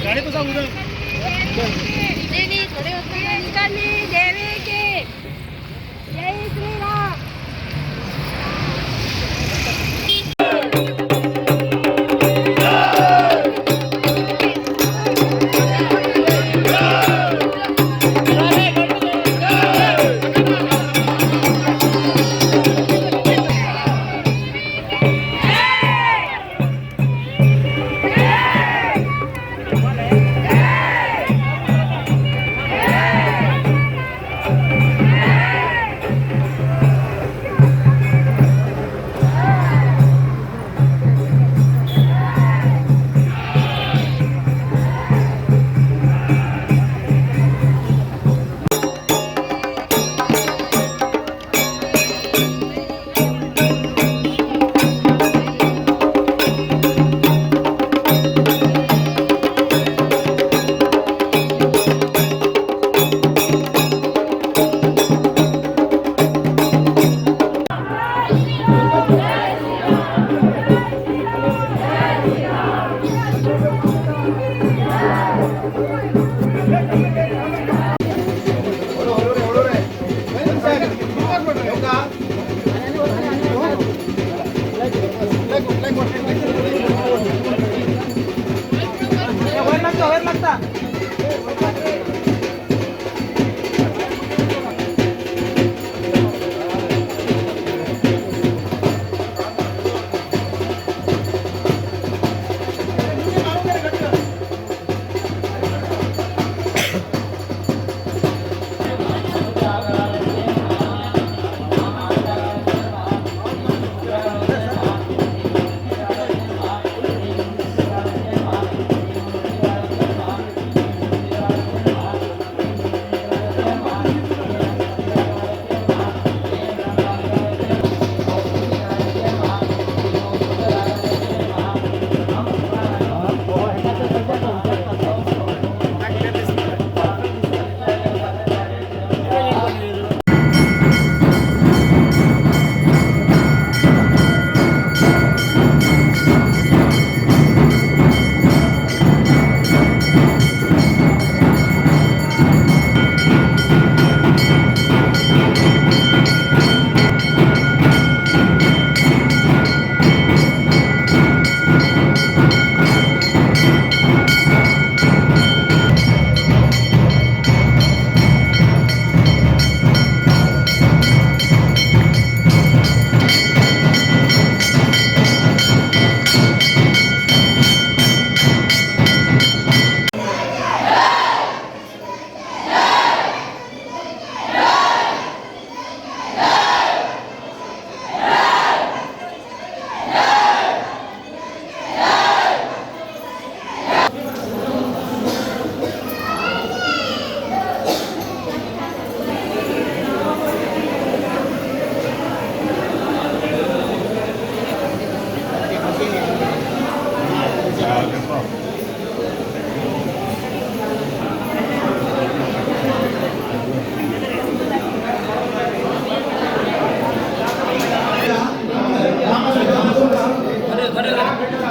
गाड़ी तो सब उधर देवी खड़े होकर देवी की जय श्री राम।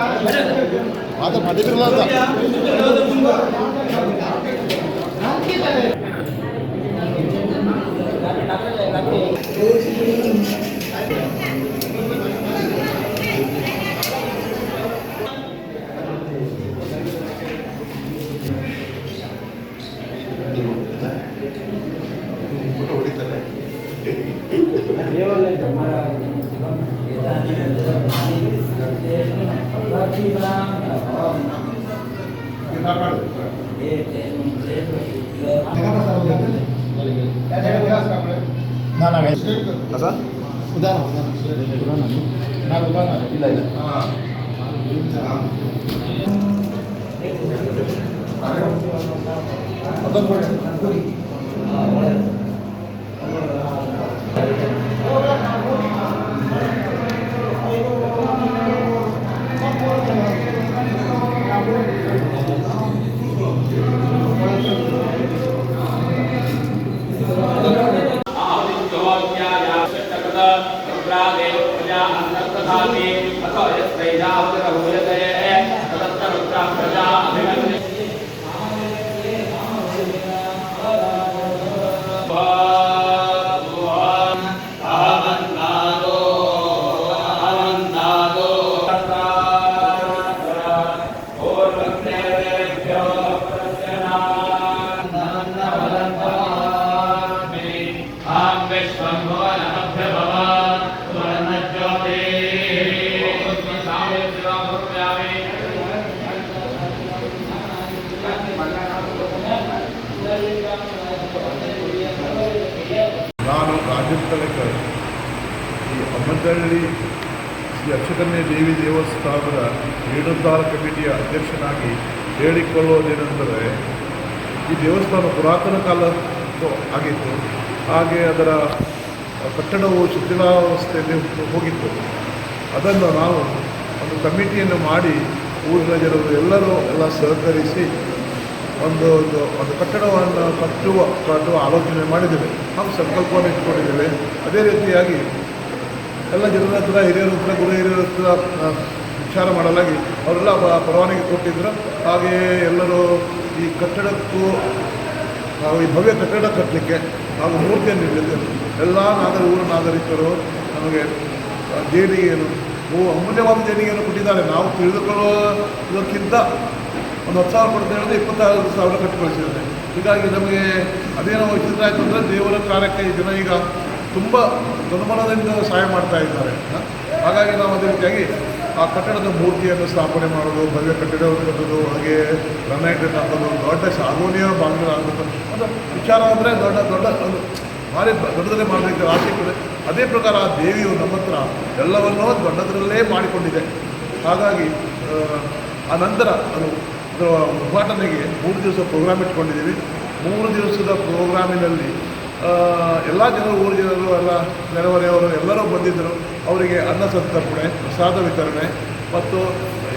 आता फाटी फिरला होता प्रजा अंतर्प्रधाने अथवा यत्रैजावतरभूयते ಲೆಕ್ಕ ಈ ಅಮ್ಮನಹಳ್ಳಿ ಶ್ರೀ ಅಚ್ಚಕನ್ಯ ದೇವಿ ದೇವಸ್ಥಾನದ ಜೀರ್ಣೋದ್ಧಾರ ಕಮಿಟಿಯ ಅಧ್ಯಕ್ಷನಾಗಿ ಹೇಳಿಕೊಳ್ಳುವುದೇನೆಂದರೆ, ಈ ದೇವಸ್ಥಾನ ಪುರಾತನ ಕಾಲದ್ದು ಆಗಿತ್ತು. ಹಾಗೆ ಅದರ ಕಟ್ಟಡವು ಶಿಥಿಲಾವಸ್ಥೆಯಲ್ಲಿ ಹೋಗಿತ್ತು. ಅದನ್ನು ನಾವು ಒಂದು ಕಮಿಟಿಯನ್ನು ಮಾಡಿ ಊರಿನ ಜನರು ಎಲ್ಲ ಸಹಕರಿಸಿ ಒಂದು ಕಟ್ಟಡವನ್ನು ಕಟ್ಟುವ ಆಲೋಚನೆ ಮಾಡಿದ್ದೇವೆ. ನಾವು ಸಂಕಲ್ಪವನ್ನು ಇಟ್ಕೊಂಡಿದ್ದೇವೆ. ಅದೇ ರೀತಿಯಾಗಿ ಎಲ್ಲ ಜನರ ಹತ್ರ, ಹಿರಿಯರ ಹತ್ರ, ಗುರು ಹಿರಿಯರ ಹತ್ರ ವಿಚಾರ ಮಾಡಲಾಗಿ ಅವರೆಲ್ಲ ಪರವಾನಗಿ ಕೊಟ್ಟಿದ್ದರು. ಹಾಗೆಯೇ ಎಲ್ಲರೂ ಈ ಕಟ್ಟಡಕ್ಕೂ ನಾವು ಈ ಭವ್ಯ ಕಟ್ಟಡ ಕಟ್ಟಲಿಕ್ಕೆ ನಾವು ಮೂರ್ತಿಯನ್ನು ನೀಡಿದ್ದೇವೆ. ಎಲ್ಲ ಊರ ನಾಗರಿಕರು ನಮಗೆ ದೇಣಿಗೆಯನ್ನು ಅಮೂಲ್ಯವಾದ ದೇಣಿಗೆಯನ್ನು ಕೊಟ್ಟಿದ್ದಾರೆ. ನಾವು ತಿಳಿದುಕೊಳ್ಳೋದಕ್ಕಿಂತ ಒಂದು 10,000 ಕೊಡ್ತೇವೆ ಅಂದರೆ 26,000 ಕಟ್ಟಿ ಕಳಿಸಿದ್ದಾರೆ. ಹೀಗಾಗಿ ನಮಗೆ ಅದೇನೋ ವಿಚಿತ್ರ ಆಯಿತು ಅಂದರೆ ದೇವರ ಕಾರ್ಯಕ್ಕೆ ಈ ಜನ ಈಗ ತುಂಬ ಗಮನದಿಂದ ಸಹಾಯ ಮಾಡ್ತಾ ಇದ್ದಾರೆ. ಹಾಗಾಗಿ ನಾವು ಅದೇ ರೀತಿಯಾಗಿ ಆ ಕಟ್ಟಡದ ಮೂರ್ತಿಯನ್ನು ಸ್ಥಾಪನೆ ಮಾಡೋದು, ಭವ್ಯ ಕಟ್ಟಡವನ್ನು ಕಟ್ಟೋದು, ಹಾಗೆ ಗ್ರನೈಟನ್ನು ಹಾಕೋದು, ದೊಡ್ಡ ಸಾಗೋನಿಯ ಬಾಗಿಲು ಹಾಕೋದು, ಅದು ವಿಚಾರ ಅಂದರೆ ದೊಡ್ಡ ಒಂದು ಭಾರಿ ದೊಡ್ಡದಲ್ಲೇ ಮಾಡಲಿಕ್ಕೆ ಆಸೆ ಇದೆ. ಅದೇ ಪ್ರಕಾರ ಆ ದೇವಿಯು ನಮ್ಮ ಹತ್ರ ಎಲ್ಲವನ್ನೂ ದೊಡ್ಡದರಲ್ಲೇ ಮಾಡಿಕೊಂಡಿದೆ. ಹಾಗಾಗಿ ಆ ನಂತರ ಅದರ ಉದ್ಘಾಟನೆಗೆ 3 ದಿವಸ ಪ್ರೋಗ್ರಾಮ್ ಇಟ್ಕೊಂಡಿದ್ದೀವಿ. 3 ದಿವಸದ ಪ್ರೋಗ್ರಾಮಿನಲ್ಲಿ ಎಲ್ಲ ಜನರು, ಊರು ಜನರು, ಎಲ್ಲ ನೆರೆಹೊರೆಯವರು ಎಲ್ಲರೂ ಬಂದಿದ್ದರು. ಅವರಿಗೆ ಅನ್ನ ಸಂತರ್ಪಣೆ, ಪ್ರಸಾದ ವಿತರಣೆ ಮತ್ತು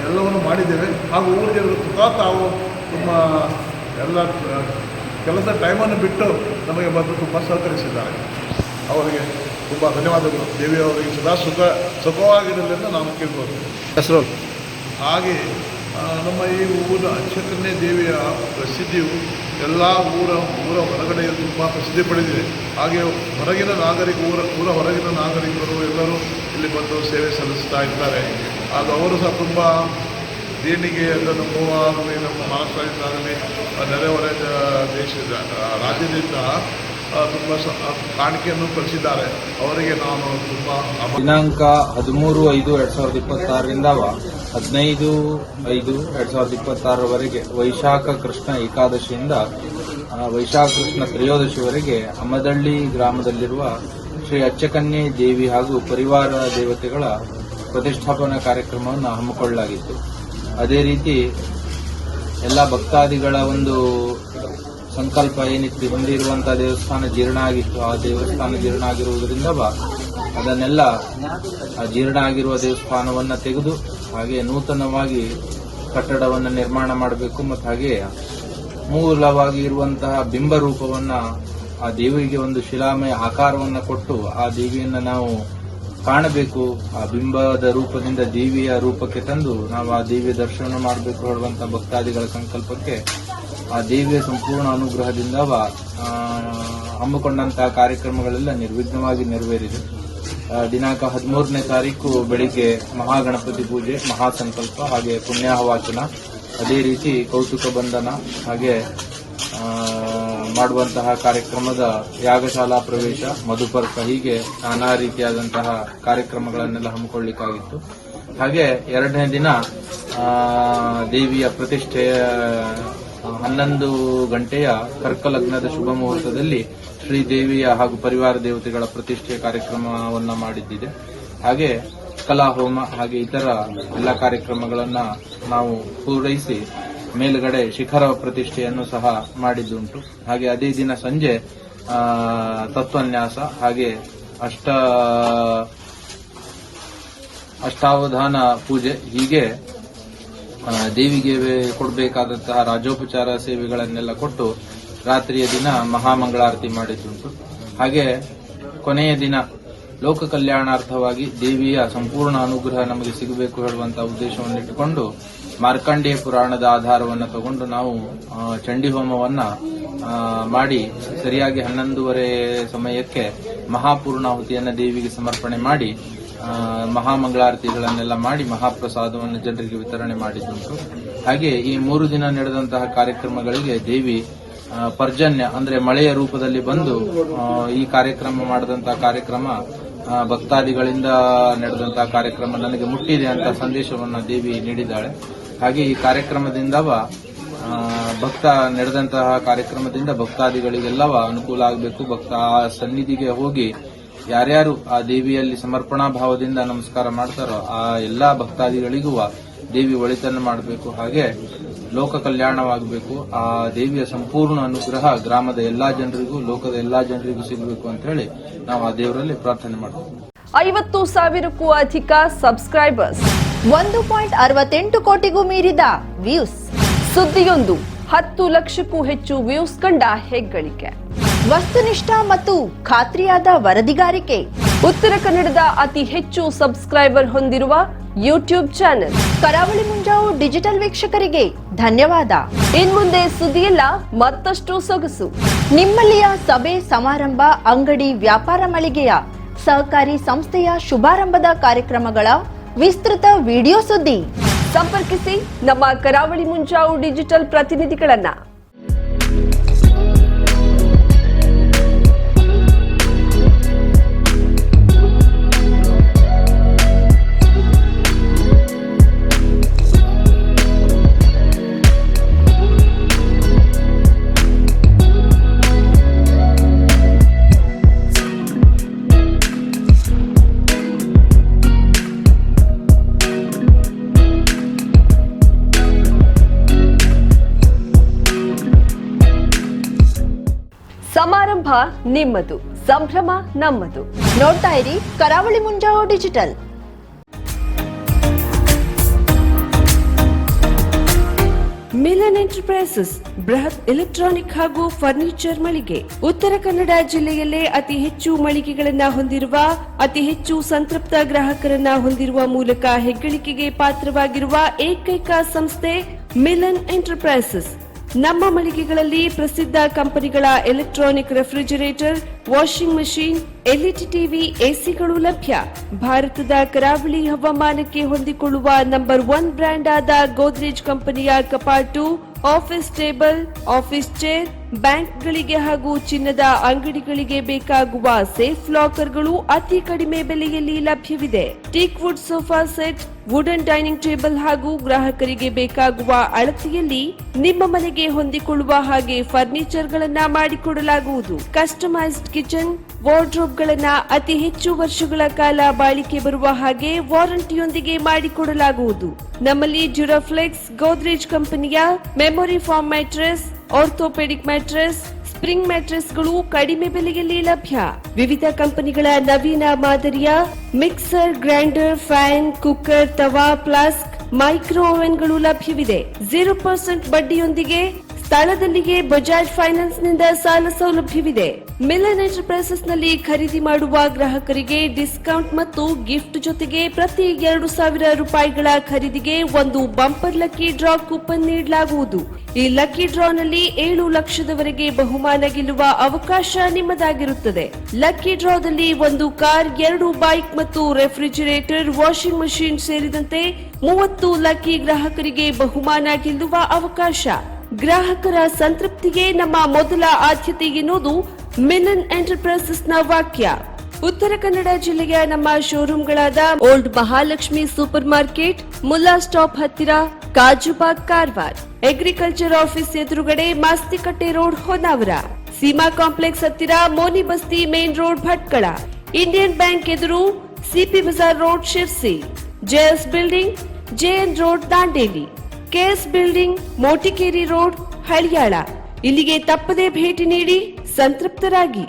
ಎಲ್ಲವನ್ನು ಮಾಡಿದ್ದೇವೆ. ಹಾಗೂ ಊರು ಜನರು ತಾವು ತುಂಬ ಎಲ್ಲ ಕೆಲಸ ಟೈಮನ್ನು ಬಿಟ್ಟು ನಮಗೆ ಬಂದು ತುಂಬ ಸಹಕರಿಸಿದ್ದಾರೆ. ಅವರಿಗೆ ತುಂಬ ಧನ್ಯವಾದಗಳು. ದೇವಿಯವರಿಗೆ ಸದಾ ಸುಖವಾಗಿರಲಿ ಅಂತ ನಾನು ಕೇಳ್ಬೋದು. ಹೆಸರು ಹಾಗೆ ನಮ್ಮ ಈ ಊರ ಅಚ್ಚಕನ್ಯ ದೇವಿಯ ಪ್ರಸಿದ್ಧಿಯು ಎಲ್ಲ ಊರ ಹೊರಗಡೆ ತುಂಬ ಪ್ರಸಿದ್ಧಿ ಪಡೆದಿದೆ. ಹಾಗೆ ಹೊರಗಿನ ಊರ ಹೊರಗಿನ ನಾಗರಿಕರು ಎಲ್ಲರೂ ಇಲ್ಲಿ ಬಂದು ಸೇವೆ ಸಲ್ಲಿಸ್ತಾ ಇದ್ದಾರೆ. ಹಾಗೂ ಅವರು ಸಹ ತುಂಬ ದೇಣಿಗೆ ಅದನ್ನು ಗೋವಾಗಲಿ, ನಮ್ಮ ಮಹಾರಾಷ್ಟ್ರದಿಂದಾಗಲಿ, ನೆರೆಹೊರೆ ದೇಶದ ರಾಜ್ಯದಿಂದ ತುಂಬ ಕಾಣಿಕೆಯನ್ನು ಕಳಿಸಿದ್ದಾರೆ. ಅವರಿಗೆ ನಾನು ತುಂಬ ದಿನಾಂಕ 13/5/2026ರಿಂದ 15/5/2026ರವರೆಗೆ ವೈಶಾಖ ಕೃಷ್ಣ ಏಕಾದಶಿಯಿಂದ ವೈಶಾಖ ಕೃಷ್ಣ ತ್ರಯೋದಶಿವರೆಗೆ ಅಮ್ಮದಳ್ಳಿ ಗ್ರಾಮದಲ್ಲಿರುವ ಶ್ರೀ ಅಚ್ಚಕನ್ಯೆ ದೇವಿ ಹಾಗೂ ಪರಿವಾರ ದೇವತೆಗಳ ಪ್ರತಿಷ್ಠಾಪನಾ ಕಾರ್ಯಕ್ರಮವನ್ನು ಹಮ್ಮಿಕೊಳ್ಳಲಾಗಿತ್ತು. ಅದೇ ರೀತಿ ಎಲ್ಲ ಭಕ್ತಾದಿಗಳ ಒಂದು ಸಂಕಲ್ಪ ಏನಿತ್ತು, ಹೊಂದಿರುವಂತಹ ದೇವಸ್ಥಾನ ಜೀರ್ಣ ಆಗಿತ್ತು. ಆ ದೇವಸ್ಥಾನ ಜೀರ್ಣ ಆಗಿರುವುದರಿಂದ ಅದನ್ನೆಲ್ಲ ಆ ಜೀರ್ಣ ಆಗಿರುವ ದೇವಸ್ಥಾನವನ್ನು ತೆಗೆದು ಹಾಗೆ ನೂತನವಾಗಿ ಕಟ್ಟಡವನ್ನು ನಿರ್ಮಾಣ ಮಾಡಬೇಕು. ಮತ್ತು ಹಾಗೆ ಮೂಲವಾಗಿ ಇರುವಂತಹ ಬಿಂಬ ರೂಪವನ್ನು, ಆ ದೇವಿಗೆ ಒಂದು ಶಿಲಾಮಯ ಆಕಾರವನ್ನು ಕೊಟ್ಟು ಆ ದೇವಿಯನ್ನು ನಾವು ಕಾಣಬೇಕು. ಆ ಬಿಂಬದ ರೂಪದಿಂದ ದೇವಿಯ ರೂಪಕ್ಕೆ ತಂದು ನಾವು ಆ ದೇವಿಯ ದರ್ಶನ ಮಾಡಬೇಕು ಹೇಳುವಂತಹ ಭಕ್ತಾದಿಗಳ ಸಂಕಲ್ಪಕ್ಕೆ ಆ ದೇವಿಯ ಸಂಪೂರ್ಣ ಅನುಗ್ರಹದಿಂದ ಹಮ್ಮಿಕೊಂಡಂತಹ ಕಾರ್ಯಕ್ರಮಗಳೆಲ್ಲ ನಿರ್ವಿಘ್ನವಾಗಿ ನೆರವೇರಿದೆ. ದಿನಾಂಕ 13ನೇ ತಾರೀಕು ಬೆಳಿಗ್ಗೆ ಮಹಾಗಣಪತಿ ಪೂಜೆ, ಮಹಾಸಂಕಲ್ಪ, ಹಾಗೆ ಪುಣ್ಯಾಹವಾಚನ, ಅದೇ ರೀತಿ ಕೌತುಕ ಬಂಧನ, ಹಾಗೆ ಮಾಡುವಂತಹ ಕಾರ್ಯಕ್ರಮದ ಯಾಗಶಾಲಾ ಪ್ರವೇಶ, ಮಧುಪರ್ಕ, ಹೀಗೆ ನಾನಾ ರೀತಿಯಾದಂತಹ ಕಾರ್ಯಕ್ರಮಗಳನ್ನೆಲ್ಲ ಹಮ್ಮಿಕೊಳ್ಳಿಕ್ಕಾಗಿತ್ತು. ಹಾಗೆ 2ನೇ ದಿನ ದೇವಿಯ ಪ್ರತಿಷ್ಠೆಯ 11 ಗಂಟೆಯ ಕರ್ಕಲಗ್ನದ ಶುಭ ಮುಹೂರ್ತದಲ್ಲಿ ಶ್ರೀದೇವಿಯ ಹಾಗೂ ಪರಿವಾರ ದೇವತೆಗಳ ಪ್ರತಿಷ್ಠೆಯ ಕಾರ್ಯಕ್ರಮವನ್ನ ಮಾಡಿದ್ದಿದೆ. ಹಾಗೆ ಕಲಾಹೋಮ ಹಾಗೆ ಇತರ ಎಲ್ಲ ಕಾರ್ಯಕ್ರಮಗಳನ್ನ ನಾವು ಪೂರೈಸಿ ಮೇಲುಗಡೆ ಶಿಖರ ಪ್ರತಿಷ್ಠೆಯನ್ನು ಸಹ ಮಾಡಿದ್ದುಂಟು. ಹಾಗೆ ಅದೇ ದಿನ ಸಂಜೆ ತತ್ವನ್ಯಾಸ ಹಾಗೆ ಅಷ್ಟಾವಧಾನ ಪೂಜೆ, ಹೀಗೆ ದೇವಿಗೆ ಕೊಡಬೇಕಾದಂತಹ ರಾಜೋಪಚಾರ ಸೇವೆಗಳನ್ನೆಲ್ಲ ಕೊಟ್ಟು ರಾತ್ರಿಯ ದಿನ ಮಹಾಮಂಗಳಾರತಿ ಮಾಡಿದ್ದುಂಟು. ಹಾಗೆ ಕೊನೆಯ ದಿನ ಲೋಕ ಕಲ್ಯಾಣಾರ್ಥವಾಗಿ ದೇವಿಯ ಸಂಪೂರ್ಣ ಅನುಗ್ರಹ ನಮಗೆ ಸಿಗಬೇಕು ಹೇಳುವಂತಹ ಉದ್ದೇಶವನ್ನು ಇಟ್ಟುಕೊಂಡು ಮಾರ್ಕಂಡೇಯ ಪುರಾಣದ ಆಧಾರವನ್ನು ತಗೊಂಡು ನಾವು ಚಂಡಿ ಹೋಮವನ್ನ ಮಾಡಿ ಸರಿಯಾಗಿ 11:30 ಸಮಯಕ್ಕೆ ಮಹಾಪೂರ್ಣಾಹುತಿಯನ್ನು ದೇವಿಗೆ ಸಮರ್ಪಣೆ ಮಾಡಿ ಮಹಾಮಂಗಳಾರತಿಗಳನ್ನೆಲ್ಲ ಮಾಡಿ ಮಹಾಪ್ರಸಾದವನ್ನು ಜನರಿಗೆ ವಿತರಣೆ ಮಾಡಿದ್ದುಂಟು. ಹಾಗೆ ಈ 3 ದಿನ ನಡೆದಂತಹ ಕಾರ್ಯಕ್ರಮಗಳಿಗೆ ದೇವಿ ಪರ್ಜನ್ಯ ಅಂದ್ರೆ ಮಳೆಯ ರೂಪದಲ್ಲಿ ಬಂದು ಈ ಕಾರ್ಯಕ್ರಮ ಮಾಡಿದಂತಹ ಕಾರ್ಯಕ್ರಮ ಭಕ್ತಾದಿಗಳಿಂದ ನಡೆದಂತಹ ಕಾರ್ಯಕ್ರಮ ನನಗೆ ಮುಟ್ಟಿದೆ ಅಂತ ಸಂದೇಶವನ್ನು ದೇವಿ ನೀಡಿದ್ದಾಳೆ. ಹಾಗೆ ಈ ಕಾರ್ಯಕ್ರಮದಿಂದ ನಡೆದಂತಹ ಕಾರ್ಯಕ್ರಮದಿಂದ ಭಕ್ತಾದಿಗಳಿಗೆಲ್ಲವ ಅನುಕೂಲ ಆಗಬೇಕು. ಭಕ್ತ ಆ ಸನ್ನಿಧಿಗೆ ಹೋಗಿ ಯಾರ್ಯಾರು ಆ ದೇವಿಯಲ್ಲಿ ಸಮರ್ಪಣಾ ಭಾವದಿಂದ ನಮಸ್ಕಾರ ಮಾಡ್ತಾರೋ ಆ ಎಲ್ಲಾ ಭಕ್ತಾದಿಗಳಿಗೂ ದೇವಿ ಒಳಿತನ್ನು ಮಾಡಬೇಕು, ಹಾಗೆ ಲೋಕ ಕಲ್ಯಾಣವಾಗಬೇಕು. ಆ ದೇವಿಯ ಸಂಪೂರ್ಣ ಅನುಗ್ರಹ ಗ್ರಾಮದ ಎಲ್ಲಾ ಜನರಿಗೂ, ಲೋಕದ ಎಲ್ಲಾ ಜನರಿಗೂ ಸಿಗಬೇಕು ಅಂತ ಹೇಳಿ ನಾವು ಆ ದೇವರಲ್ಲಿ ಪ್ರಾರ್ಥನೆ ಮಾಡ್ತೀವಿ. 50,000ಕ್ಕೂ ಅಧಿಕ ಸಬ್ಸ್ಕ್ರೈಬರ್ಸ್, 1.68 ಕೋಟಿಗೂ ಮೀರಿದ ವ್ಯೂಸ್, ಸುದ್ದಿಯೊಂದು 10 ಲಕ್ಷಕ್ಕೂ ಹೆಚ್ಚು ವ್ಯೂಸ್ ಕಂಡ ಹೆಗ್ಗಳಿಕೆ, ವಸ್ತುನಿಷ್ಠ ಮತ್ತು ಖಾತ್ರಿಯಾದ ವರದಿಗಾರಿಕೆ, ಉತ್ತರ ಕನ್ನಡದ ಅತಿ ಹೆಚ್ಚು ಸಬ್ಸ್ಕ್ರೈಬರ್ ಹೊಂದಿರುವ ಯೂಟ್ಯೂಬ್ ಚಾನೆಲ್ ಕರಾವಳಿ ಮುಂಜಾವು ಡಿಜಿಟಲ್ ವೀಕ್ಷಕರಿಗೆ ಧನ್ಯವಾದ. ಇನ್ಮುಂದೆ ಸುದ್ದಿಯೆಲ್ಲ ಮತ್ತಷ್ಟು ಸೊಗಸು. ನಿಮ್ಮಲ್ಲಿಯ ಸಭೆ ಸಮಾರಂಭ, ಅಂಗಡಿ ವ್ಯಾಪಾರ ಮಳಿಗೆಯ ಸಹಕಾರಿ ಸಂಸ್ಥೆಯ ಶುಭಾರಂಭದ ಕಾರ್ಯಕ್ರಮಗಳ ವಿಸ್ತೃತ ವಿಡಿಯೋ ಸುದ್ದಿ. ಸಂಪರ್ಕಿಸಿ ನಮ್ಮ ಕರಾವಳಿ ಮುಂಜಾವು ಡಿಜಿಟಲ್ ಪ್ರತಿನಿಧಿಗಳನ್ನ. ಸಮಾರಂಭ ನಿಮ್ಮದು, ಸಂಭ್ರಮ ನಮ್ಮದು. ನೋಡ್ತಾ ಇರಿ ಕರಾವಳಿ ಮುಂಜಾವು ಡಿಜಿಟಲ್. ಮಿಲನ್ ಎಂಟರ್ಪ್ರೈಸಸ್ ಬೃಹತ್ ಎಲೆಕ್ಟ್ರಾನಿಕ್ ಹಾಗೂ ಫರ್ನಿಚರ್ ಮಳಿಗೆ. ಉತ್ತರ ಕನ್ನಡ ಜಿಲ್ಲೆಯಲ್ಲೇ ಅತಿ ಹೆಚ್ಚು ಮಳಿಗೆಗಳನ್ನ ಹೊಂದಿರುವ, ಅತಿ ಹೆಚ್ಚು ಸಂತೃಪ್ತ ಗ್ರಾಹಕರನ್ನ ಹೊಂದಿರುವ ಮೂಲಕ ಹೆಗ್ಗಳಿಕೆಗೆ ಪಾತ್ರವಾಗಿರುವ ಏಕೈಕ ಸಂಸ್ಥೆ ಮಿಲನ್ ಎಂಟರ್ಪ್ರೈಸಸ್. ನಮ್ಮ ಮಳಿಗೆಗಳಲ್ಲಿ ಪ್ರಸಿದ್ಧ ಕಂಪನಿಗಳ electronic refrigerator, washing machine, LED TV, ಎಸಿಗಳು ಲಭ್ಯ. ಭಾರತದ ಕರಾವಳಿ ಹವಾಮಾನಕ್ಕೆ ಹೊಂದಿಕೊಳ್ಳುವ ನಂಬರ್ 1 ಬ್ರ್ಯಾಂಡ್ ಆದ ಗೋದ್ರೇಜ್ ಕಂಪನಿಯ ಕಪಾಟು, ಆಫೀಸ್ ಟೇಬಲ್, ಆಫೀಸ್ ಚೇರ್, ಬ್ಯಾಂಕ್ಗಳಿಗೆ ಹಾಗೂ ಚಿನ್ನದ ಅಂಗಡಿಗಳಿಗೆ ಬೇಕಾಗುವ ಸೇಫ್ ಲಾಕರ್ಗಳು ಅತಿ ಕಡಿಮೆ ಬೆಲೆಯಲ್ಲಿ ಲಭ್ಯವಿದೆ. Teak wood sofa set, wooden dining table ಹಾಗೂ ಗ್ರಾಹಕರಿಗೆ ಬೇಕಾಗುವ ಅಳತೆಯಲ್ಲಿ ನಿಮ್ಮ ಮನೆಗೆ ಹೊಂದಿಕೊಳ್ಳುವ ಹಾಗೆ ಫರ್ನಿಚರ್ ಗಳನ್ನ ಮಾಡಿಕೊಡಲಾಗುವುದು. ಕಸ್ಟಮೈಸ್ಡ್ ಕಿಚನ್, ವಾರ್ಡ್ರೋಬ್ ಗಳನ್ನ ಅತಿ ಹೆಚ್ಚು ವರ್ಷಗಳ ಕಾಲ ಬಾಳಿಕೆ ಬರುವ ಹಾಗೆ ವಾರಂಟಿಯೊಂದಿಗೆ ಮಾಡಿಕೊಡಲಾಗುವುದು. ನಮ್ಮಲ್ಲಿ ಡ್ಯೂರಾಫ್ಲೆಕ್ಸ್, ಗೋದ್ರೇಜ್ ಕಂಪನಿಯ memory foam mattress, orthopaedic mattress, spring ಮ್ಯಾಟ್ರೆಸ್ಗಳು ಕಡಿಮೆ ಬೆಲೆಯಲ್ಲಿ ಲಭ್ಯ. ವಿವಿಧ ಕಂಪನಿಗಳ ನವೀನ ಮಾದರಿಯ ಮಿಕ್ಸರ್, ಗ್ರೈಂಡರ್, ಫ್ಯಾನ್, ಕುಕ್ಕರ್, ತವಾ, ಫ್ಲಾಸ್ಕ್, ಮೈಕ್ರೋ ಓವೆನ್ಗಳು ಲಭ್ಯವಿದೆ. 0% ಬಡ್ಡಿಯೊಂದಿಗೆ ಸ್ಥಳದಲ್ಲಿಯೇ ಬಜಾಜ್ ಫೈನಾನ್ಸ್ ನಿಂದ ಸಾಲ ಸೌಲಭ್ಯವಿದೆ. ಮಿಲನ್ ಎಂಟರ್ಪ್ರೈಸಸ್ ನಲ್ಲಿ ಖರೀದಿ ಮಾಡುವ ಗ್ರಾಹಕರಿಗೆ ಡಿಸ್ಕೌಂಟ್ ಮತ್ತು ಗಿಫ್ಟ್ ಜೊತೆಗೆ ಪ್ರತಿ 2,000 ರೂಪಾಯಿಗಳ ಖರೀದಿಗೆ ಒಂದು ಬಂಪರ್ ಲಕ್ಕಿ ಡ್ರಾ ಕೂಪನ್ ನೀಡಲಾಗುವುದು. ಈ ಲಕ್ಕಿ ಡ್ರಾ ನಲ್ಲಿ 7 ಲಕ್ಷದವರೆಗೆ ಬಹುಮಾನ ಗೆಲ್ಲುವ ಅವಕಾಶ ನಿಮ್ಮದಾಗಿರುತ್ತದೆ. ಲಕ್ಕಿ ಡ್ರಾದಲ್ಲಿ 1 ಕಾರ್, 2 ಬೈಕ್ ಮತ್ತು ರೆಫ್ರಿಜರೇಟರ್, ವಾಷಿಂಗ್ ಮಷೀನ್ ಸೇರಿದಂತೆ 30 ಲಕ್ಕಿ ಗ್ರಾಹಕರಿಗೆ ಬಹುಮಾನ ಗೆಲ್ಲುವ ಅವಕಾಶ. ಗ್ರಾಹಕರ ಸಂತೃಪ್ತಿಗೆ ನಮ್ಮ ಮೊದಲ ಆದ್ಯತೆ ಎನ್ನುವುದು ಮಿಲನ್ ಎಂಟರ್ಪ್ರೈಸಸ್ ನ ವಾಕ್ಯ. ಉತ್ತರ ಕನ್ನಡ ಜಿಲ್ಲೆಯ ನಮ್ಮ ಶೋರೂಮ್ಗಳಾದ old Mahalakshmi super market, Mulla stop ಹತ್ತಿರ, ಕಾಜುಬಾಗ್, ಕಾರವಾರ, ಅಗ್ರಿಕಲ್ಚರ್ ಆಫೀಸ್ ಎದುರುಗಡೆ, ಮಾಸ್ತಿಕಟ್ಟೆ ರೋಡ್, ಹೊನ್ನಾವರ, ಸೀಮಾ ಕಾಂಪ್ಲೆಕ್ಸ್ ಹತ್ತಿರ, Moni Basti main road, Bhatkal, Indian bank ಎದುರು, CP Bazar road, Sirsi, JS building, JN road, Dandeli, KS building, Motikeri road, Haliyal. ಇಲ್ಲಿಗೆ ತಪ್ಪದೇ ಭೇಟಿ ನೀಡಿ ಸಂತೃಪ್ತರಾಗಿ.